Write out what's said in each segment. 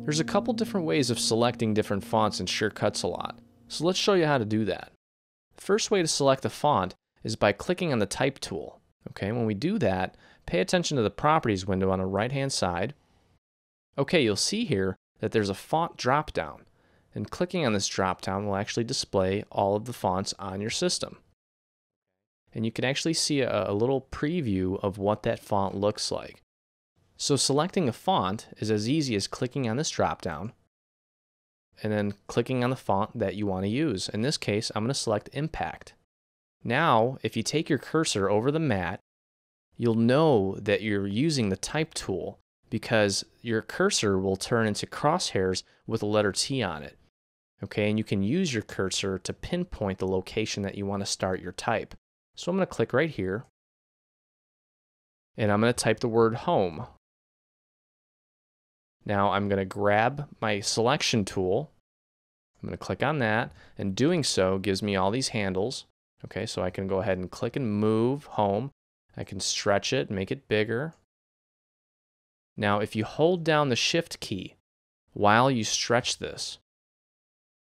There's a couple different ways of selecting different fonts in SureCuts-A-Lot, so let's show you how to do that. The first way to select a font is by clicking on the Type tool. Okay, when we do that, pay attention to the Properties window on the right-hand side. Okay, you'll see here that there's a font drop-down, and clicking on this drop-down will actually display all of the fonts on your system. And you can actually see a little preview of what that font looks like. So selecting a font is as easy as clicking on this drop-down and then clicking on the font that you want to use. In this case, I'm going to select Impact. Now, if you take your cursor over the mat, you'll know that you're using the Type tool because your cursor will turn into crosshairs with a letter T on it. Okay, and you can use your cursor to pinpoint the location that you want to start your type. So I'm going to click right here, and I'm going to type the word home. Now I'm going to grab my selection tool. I'm going to click on that, and doing so gives me all these handles. Okay, so I can go ahead and click and move home. I can stretch it, make it bigger. Now if you hold down the Shift key while you stretch this,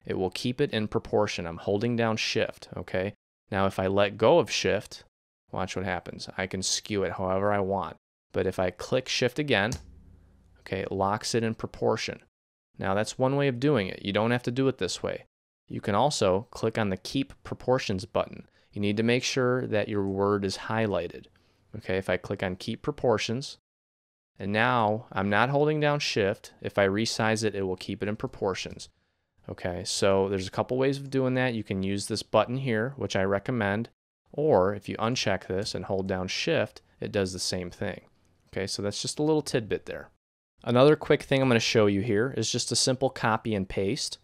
it will keep it in proportion. I'm holding down Shift, okay? Now if I let go of Shift, watch what happens. I can skew it however I want. But if I click Shift again, okay, it locks it in proportion. Now that's one way of doing it. You don't have to do it this way. You can also click on the Keep Proportions button. You need to make sure that your word is highlighted. Okay, if I click on Keep Proportions, and now I'm not holding down Shift. If I resize it, it will keep it in proportions. Okay, so there's a couple ways of doing that. You can use this button here, which I recommend, or if you uncheck this and hold down Shift, it does the same thing. Okay, so that's just a little tidbit there. Another quick thing I'm going to show you here is just a simple copy and paste.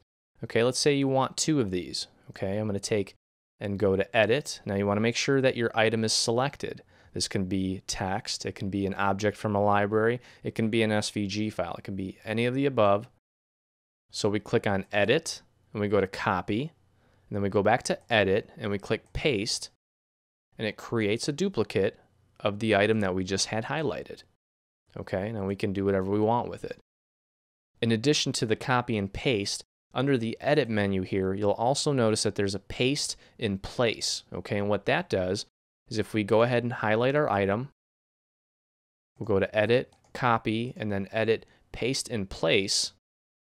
Okay, let's say you want two of these. Okay, I'm going to take and go to Edit. Now you want to make sure that your item is selected. This can be text, it can be an object from a library, it can be an SVG file, it can be any of the above. So we click on Edit, and we go to Copy, and then we go back to Edit, and we click Paste, and it creates a duplicate of the item that we just had highlighted. Okay, now we can do whatever we want with it. In addition to the copy and paste, under the Edit menu here, you'll also notice that there's a Paste in Place. Okay, and what that does is if we go ahead and highlight our item, we'll go to Edit, Copy, and then Edit, Paste in Place.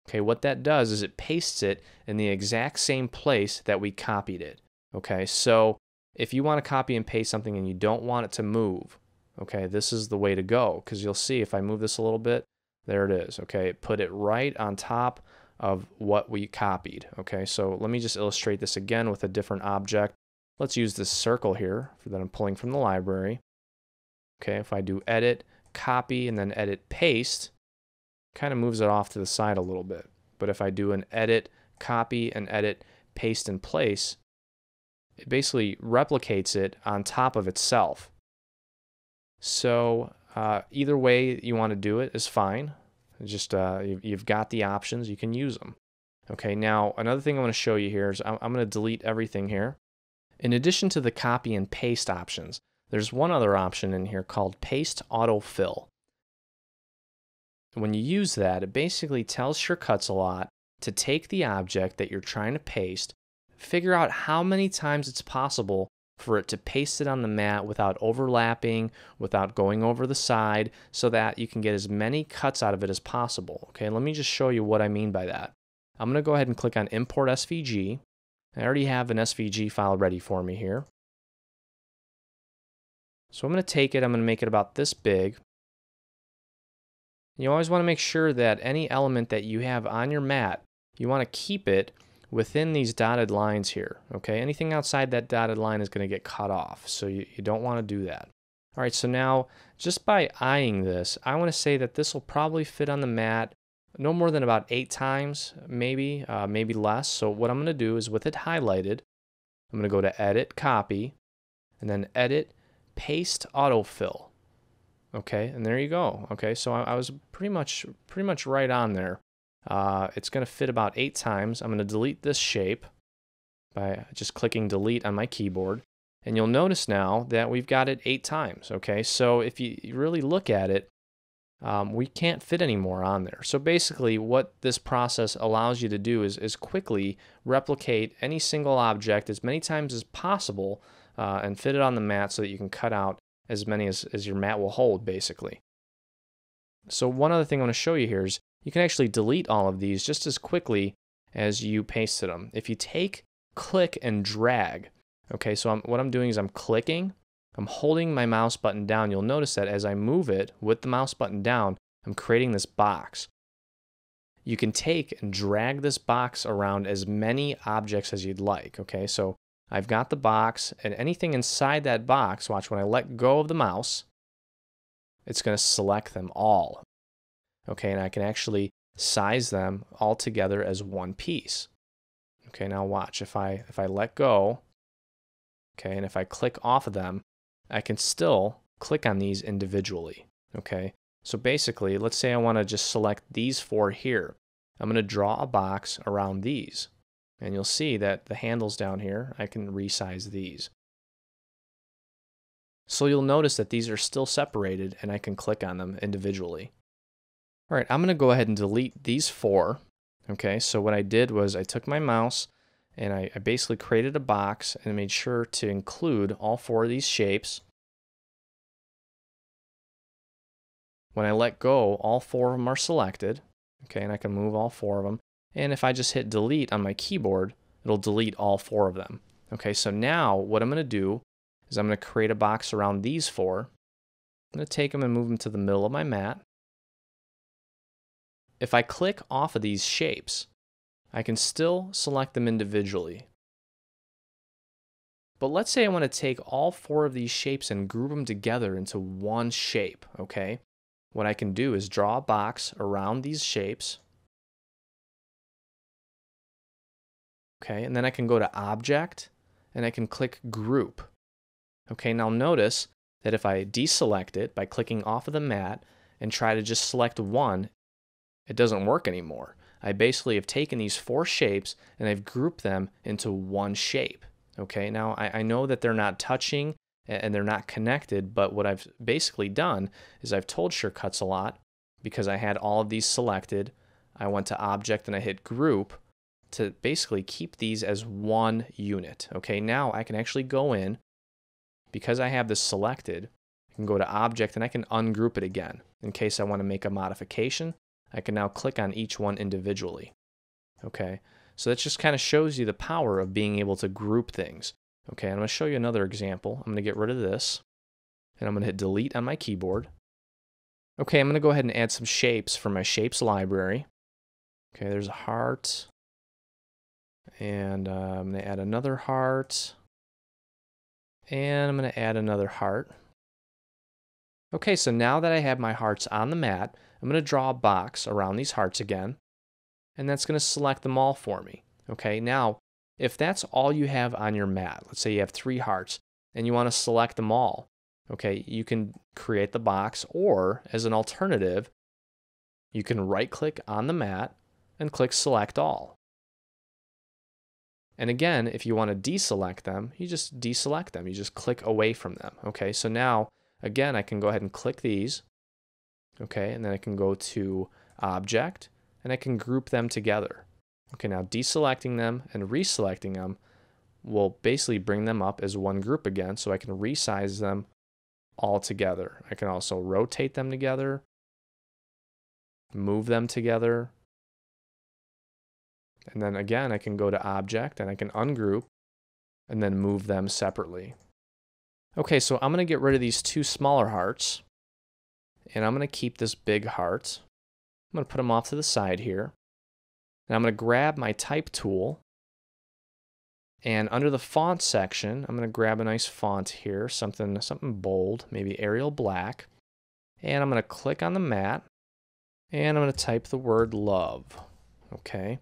Okay, what that does is it pastes it in the exact same place that we copied it. Okay, so if you want to copy and paste something and you don't want it to move, okay, this is the way to go, because you'll see if I move this a little bit, there it is. Okay, put it right on top of what we copied. Okay, so let me just illustrate this again with a different object. Let's use this circle here that I'm pulling from the library. Okay, if I do Edit, Copy, and then Edit, Paste, kind of moves it off to the side a little bit. But if I do an Edit, Copy, and Edit, Paste in Place, it basically replicates it on top of itself. So either way you want to do it is fine. Just you've got the options, you can use them. Okay, now another thing I want to show you here is I'm going to delete everything here. In addition to the copy and paste options, there's one other option in here called Paste Autofill. When you use that, it basically tells SureCuts-A-Lot to take the object that you're trying to paste, figure out how many times it's possible for it to paste it on the mat without overlapping, without going over the side, so that you can get as many cuts out of it as possible. Okay, let me just show you what I mean by that. I'm going to go ahead and click on Import SVG. I already have an SVG file ready for me here. So I'm going to take it, I'm going to make it about this big. You always want to make sure that any element that you have on your mat, you want to keep it within these dotted lines here. Okay, anything outside that dotted line is going to get cut off, so you don't want to do that. All right, so now just by eyeing this, I want to say that this will probably fit on the mat no more than about 8 times, maybe less. So what I'm going to do is with it highlighted, I'm going to go to Edit, Copy, and then Edit, Paste Autofill. Okay, and there you go. Okay, so I was pretty much right on there. It's going to fit about 8 times. I'm going to delete this shape by just clicking Delete on my keyboard. And you'll notice now that we've got it 8 times. Okay, so if you really look at it, we can't fit any more on there. So basically what this process allows you to do is quickly replicate any single object as many times as possible and fit it on the mat so that you can cut out as many as your mat will hold, basically. So one other thing I want to show you here is you can actually delete all of these just as quickly as you pasted them. If you take, click, and drag, okay, so what I'm doing is I'm clicking, I'm holding my mouse button down. You'll notice that as I move it with the mouse button down, I'm creating this box. You can take and drag this box around as many objects as you'd like, okay? So I've got the box, and anything inside that box, watch, when I let go of the mouse, it's going to select them all, okay? And I can actually size them all together as one piece. Okay, now watch, if I let go, okay, and if I click off of them, I can still click on these individually, okay? So basically, let's say I want to just select these 4 here. I'm going to draw a box around these, and you'll see that the handles down here, I can resize these. So you'll notice that these are still separated, and I can click on them individually. All right, I'm going to go ahead and delete these 4, okay? So what I did was I took my mouse, and I basically created a box and made sure to include all 4 of these shapes. When I let go, all 4 of them are selected, okay, and I can move all 4 of them. And if I just hit delete on my keyboard, it'll delete all 4 of them. Okay, so now what I'm going to do is I'm going to create a box around these 4. I'm going to take them and move them to the middle of my mat. If I click off of these shapes, I can still select them individually. But let's say I want to take all 4 of these shapes and group them together into one shape, okay? What I can do is draw a box around these shapes. Okay, and then I can go to Object, and I can click Group. Okay, now notice that if I deselect it by clicking off of the mat and try to just select one, it doesn't work anymore. I basically have taken these 4 shapes and I've grouped them into one shape. Okay, now I know that they're not touching and they're not connected, but what I've basically done is I've told shortcuts a lot because I had all of these selected. I went to Object and I hit Group to basically keep these as one unit. Okay, now I can actually go in, because I have this selected, I can go to Object and I can ungroup it again. In case I want to make a modification, I can now click on each one individually. Okay, so that just kind of shows you the power of being able to group things. Okay, I'm going to show you another example. I'm going to get rid of this, and I'm going to hit delete on my keyboard. Okay, I'm going to go ahead and add some shapes from my shapes library. Okay, there's a heart, and I'm going to add another heart, and I'm going to add another heart. Okay, so now that I have my hearts on the mat, I'm going to draw a box around these hearts again, and that's going to select them all for me. Okay, now if that's all you have on your mat, let's say you have 3 hearts and you want to select them all, okay, you can create the box, or as an alternative, you can right click on the mat and click select all. And again, if you want to deselect them, you just deselect them. You just click away from them. Okay, so now again, I can go ahead and click these. Okay, and then I can go to Object and I can group them together. Okay, now deselecting them and reselecting them will basically bring them up as one group again, so I can resize them all together. I can also rotate them together, move them together, and then again I can go to Object and I can ungroup and then move them separately. Okay, so I'm going to get rid of these 2 smaller hearts, and I'm going to keep this big heart. I'm going to put them off to the side here. And I'm going to grab my type tool, and under the font section, I'm going to grab a nice font here, something bold, maybe Arial Black. And I'm going to click on the mat, and I'm going to type the word love. Okay.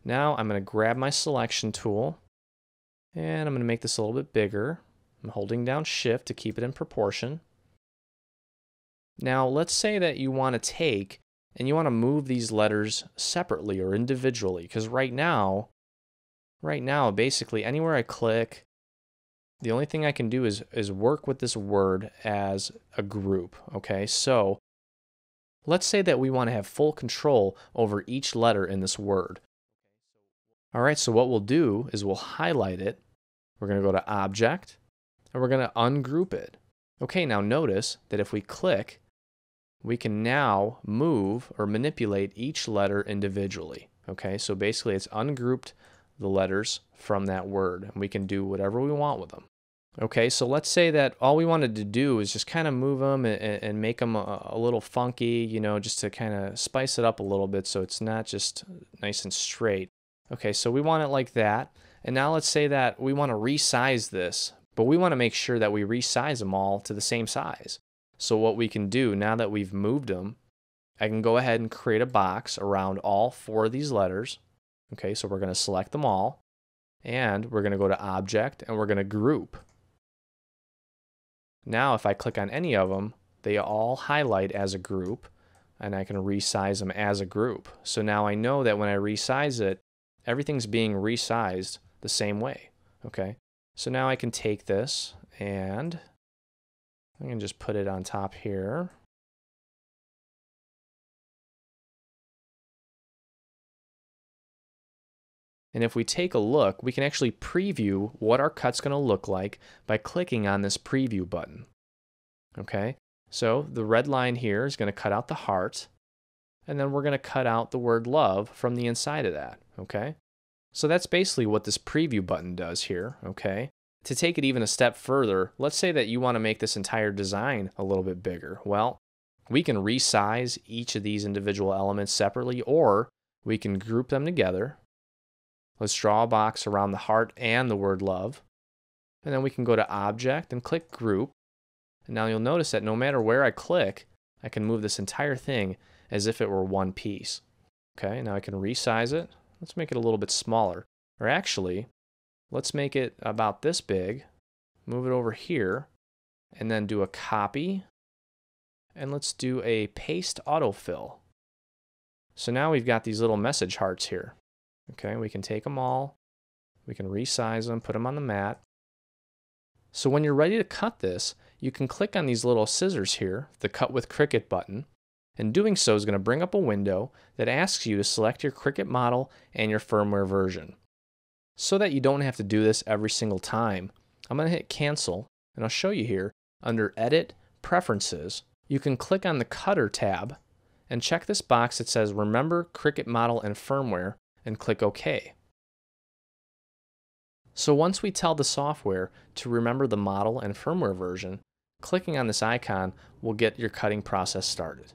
Now I'm going to grab my selection tool, and I'm going to make this a little bit bigger. I'm holding down Shift to keep it in proportion. Now let's say that you want to take and you want to move these letters separately or individually, because right now, basically anywhere I click, the only thing I can do is work with this word as a group, okay? So Let's say that we want to have full control over each letter in this word. All right, so what we'll do is we'll highlight it. We're going to go to Object, and we're going to ungroup it. Okay, now notice that if we click, we can now move or manipulate each letter individually. Okay, so basically it's ungrouped the letters from that word, and we can do whatever we want with them. Okay, so let's say that all we wanted to do is just kind of move them and make them a little funky, you know, just to kind of spice it up a little bit so it's not just nice and straight. Okay, so we want it like that. And now let's say that we want to resize this, but we want to make sure that we resize them all to the same size. So what we can do, now that we've moved them, I can go ahead and create a box around all 4 of these letters. Okay, so we're going to select them all, and we're going to go to Object, and we're going to group. Now if I click on any of them, they all highlight as a group, and I can resize them as a group. So now I know that when I resize it, everything's being resized the same way. Okay, so now I can take this and I can just put it on top here. And if we take a look, we can actually preview what our cut's going to look like by clicking on this preview button. Okay, so the red line here is going to cut out the heart, and then we're going to cut out the word love from the inside of that. Okay, so that's basically what this preview button does here. Okay, to take it even a step further, let's say that you want to make this entire design a little bit bigger. Well, we can resize each of these individual elements separately, or we can group them together. Let's draw a box around the heart and the word love. And then we can go to Object and click Group. And now you'll notice that no matter where I click, I can move this entire thing as if it were one piece. Okay, now I can resize it. Let's make it a little bit smaller. Or actually, let's make it about this big. Move it over here. And then do a copy. And let's do a paste autofill. So now we've got these little message hearts here. Okay, we can take them all, we can resize them, put them on the mat. So when you're ready to cut this, you can click on these little scissors here, the Cut with Cricut button, and doing so is going to bring up a window that asks you to select your Cricut model and your firmware version. So that you don't have to do this every single time, I'm going to hit Cancel, and I'll show you here, under Edit, Preferences, you can click on the Cutter tab and check this box that says Remember Cricut Model and Firmware, and click OK. So once we tell the software to remember the model and firmware version, clicking on this icon will get your cutting process started.